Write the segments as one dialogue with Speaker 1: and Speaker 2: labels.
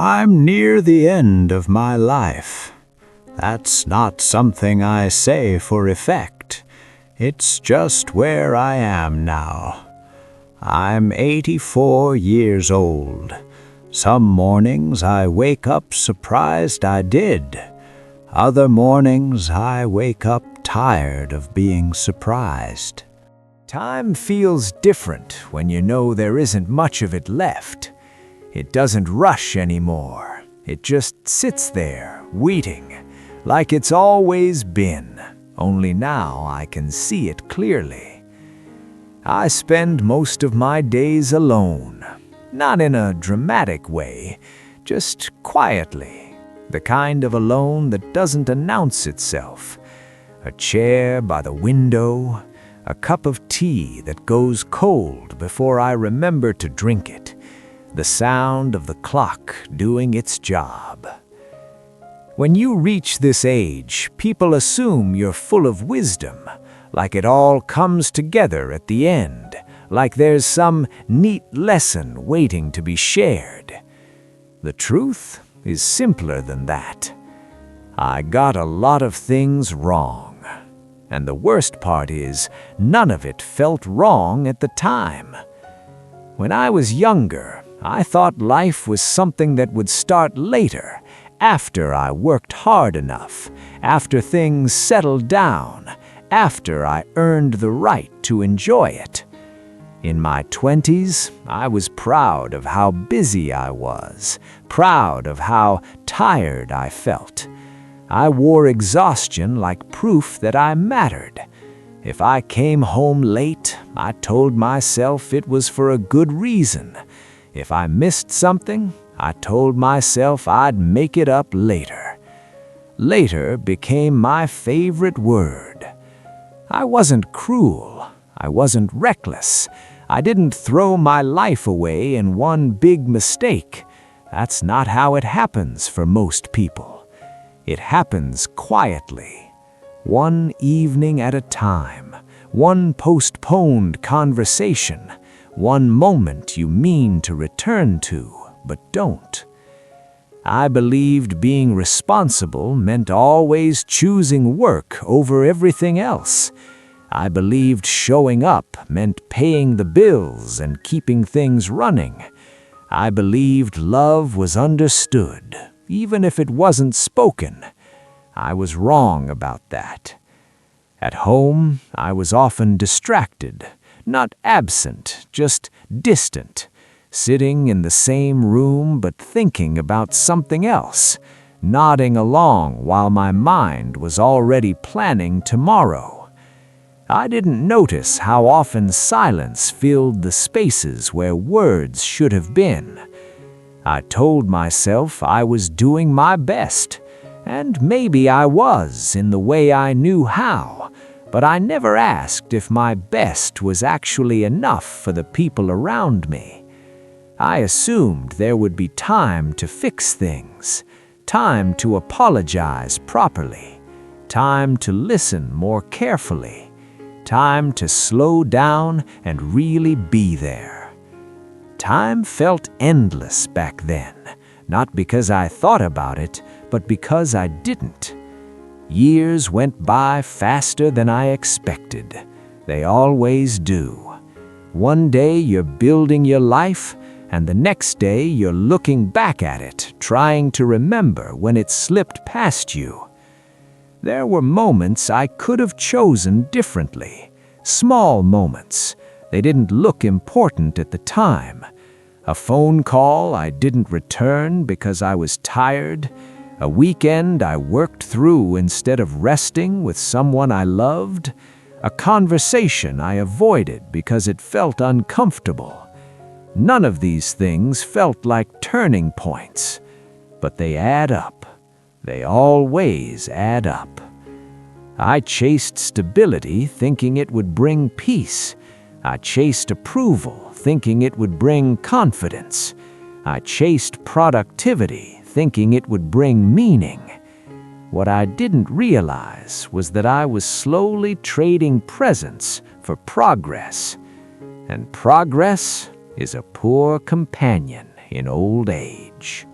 Speaker 1: I'm near the end of my life. That's not something I say for effect. It's just where I am now. I'm 84 years old. Some mornings I wake up surprised I did. Other mornings I wake up tired of being surprised.
Speaker 2: Time feels different when you know there isn't much of it left. It doesn't rush anymore. It just sits there, waiting, like it's always been, only now I can see it clearly. I spend most of my days alone, not in a dramatic way, just quietly, the kind of alone that doesn't announce itself. A chair by the window, a cup of tea that goes cold before I remember to drink it, the sound of the clock doing its job. When you reach this age, people assume you're full of wisdom, like it all comes together at the end, like there's some neat lesson waiting to be shared. The truth is simpler than that. I got a lot of things wrong. And the worst part is, none of it felt wrong at the time. When I was younger, I thought life was something that would start later, after I worked hard enough, after things settled down, after I earned the right to enjoy it. In my 20s, I was proud of how busy I was, proud of how tired I felt. I wore exhaustion like proof that I mattered. If I came home late, I told myself it was for a good reason. If I missed something, I told myself I'd make it up later. Later became my favorite word. I wasn't cruel. I wasn't reckless. I didn't throw my life away in one big mistake. That's not how it happens for most people. It happens quietly, one evening at a time, one postponed conversation, one moment you mean to return to, but don't. I believed being responsible meant always choosing work over everything else. I believed showing up meant paying the bills and keeping things running. I believed love was understood, even if it wasn't spoken. I was wrong about that. At home, I was often distracted, not absent, just distant, sitting in the same room but thinking about something else, nodding along while my mind was already planning tomorrow. I didn't notice how often silence filled the spaces where words should have been. I told myself I was doing my best, and maybe I was in the way I knew how, but I never asked if my best was actually enough for the people around me. I assumed there would be time to fix things, time to apologize properly, time to listen more carefully, time to slow down and really be there. Time felt endless back then, not because I thought about it, but because I didn't. Years went by faster than I expected. They always do. One day you're building your life, and the next day you're looking back at it, trying to remember when it slipped past you. There were moments I could have chosen differently. Small moments. They didn't look important at the time. A phone call I didn't return because I was tired. A weekend I worked through instead of resting with someone I loved. A conversation I avoided because it felt uncomfortable. None of these things felt like turning points, but they add up. They always add up. I chased stability thinking it would bring peace. I chased approval thinking it would bring confidence. I chased productivity thinking it would bring meaning. What I didn't realize was that I was slowly trading presence for progress. And progress is a poor companion in old age.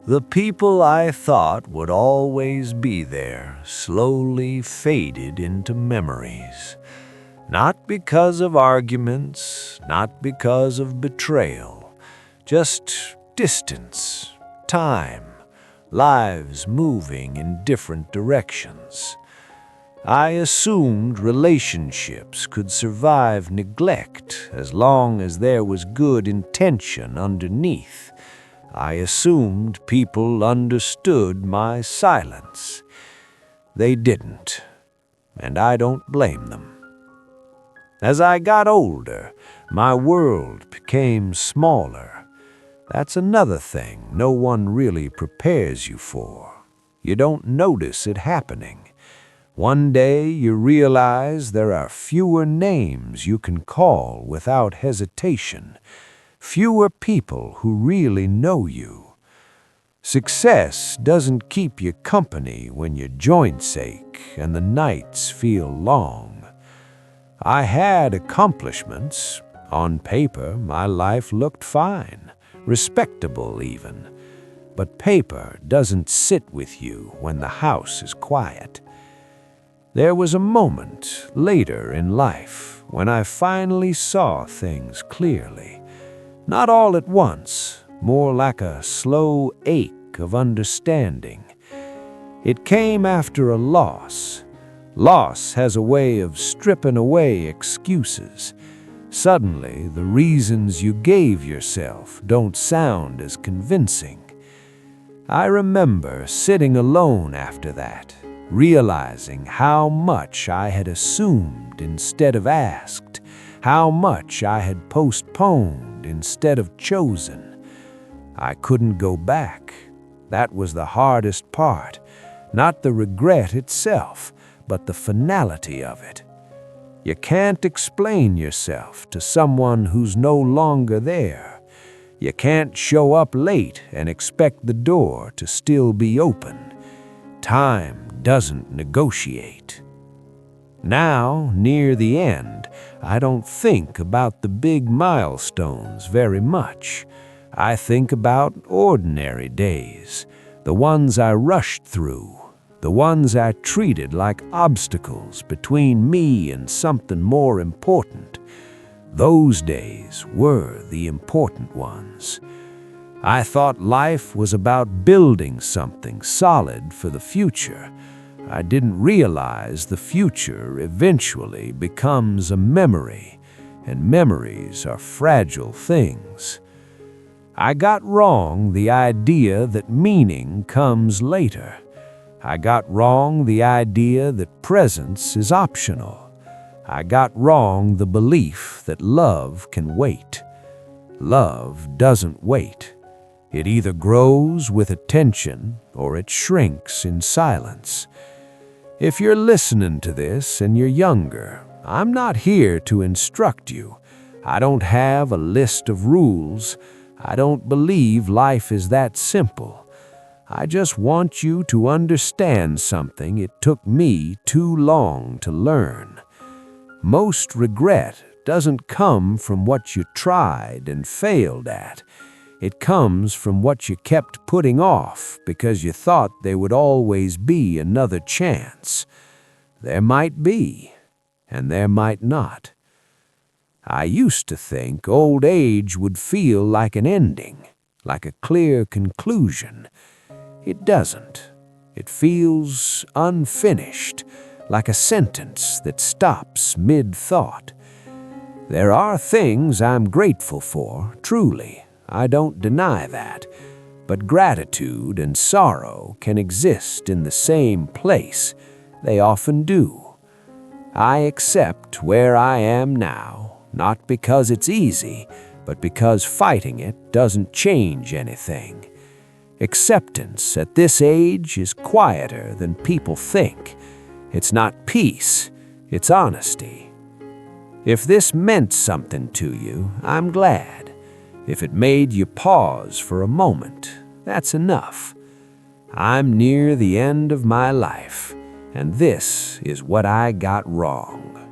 Speaker 2: The people I thought would always be there slowly faded into memories. Not because of arguments, not because of betrayal, just distance, time, lives moving in different directions. I assumed relationships could survive neglect as long as there was good intention underneath. I assumed people understood my silence. They didn't, and I don't blame them. As I got older, my world became smaller. That's another thing no one really prepares you for. You don't notice it happening. One day you realize there are fewer names you can call without hesitation, fewer people who really know you. Success doesn't keep you company when your joints ache and the nights feel long. I had accomplishments. On paper, my life looked fine, respectable even. But paper doesn't sit with you when the house is quiet. There was a moment later in life when I finally saw things clearly. Not all at once, more like a slow ache of understanding. It came after a loss. Loss has a way of stripping away excuses. Suddenly, the reasons you gave yourself don't sound as convincing. I remember sitting alone after that, realizing how much I had assumed instead of asked, how much I had postponed instead of chosen. I couldn't go back. That was the hardest part, not the regret itself, but the finality of it. You can't explain yourself to someone who's no longer there. You can't show up late and expect the door to still be open. Time doesn't negotiate. Now, near the end, I don't think about the big milestones very much. I think about ordinary days, the ones I rushed through, the ones I treated like obstacles between me and something more important. Those days were the important ones. I thought life was about building something solid for the future. I didn't realize the future eventually becomes a memory, and memories are fragile things. I got wrong the idea that meaning comes later. I got wrong the idea that presence is optional. I got wrong the belief that love can wait. Love doesn't wait. It either grows with attention or it shrinks in silence. If you're listening to this and you're younger, I'm not here to instruct you. I don't have a list of rules. I don't believe life is that simple. I just want you to understand something it took me too long to learn. Most regret doesn't come from what you tried and failed at. It comes from what you kept putting off because you thought there would always be another chance. There might be, and there might not. I used to think old age would feel like an ending, like a clear conclusion. It doesn't. It feels unfinished, like a sentence that stops mid-thought. There are things I'm grateful for, truly. I don't deny that. But gratitude and sorrow can exist in the same place. They often do. I accept where I am now, not because it's easy, but because fighting it doesn't change anything. Acceptance at this age is quieter than people think. It's not peace, it's honesty. If this meant something to you, I'm glad. If it made you pause for a moment, that's enough. I'm near the end of my life, and this is what I got wrong.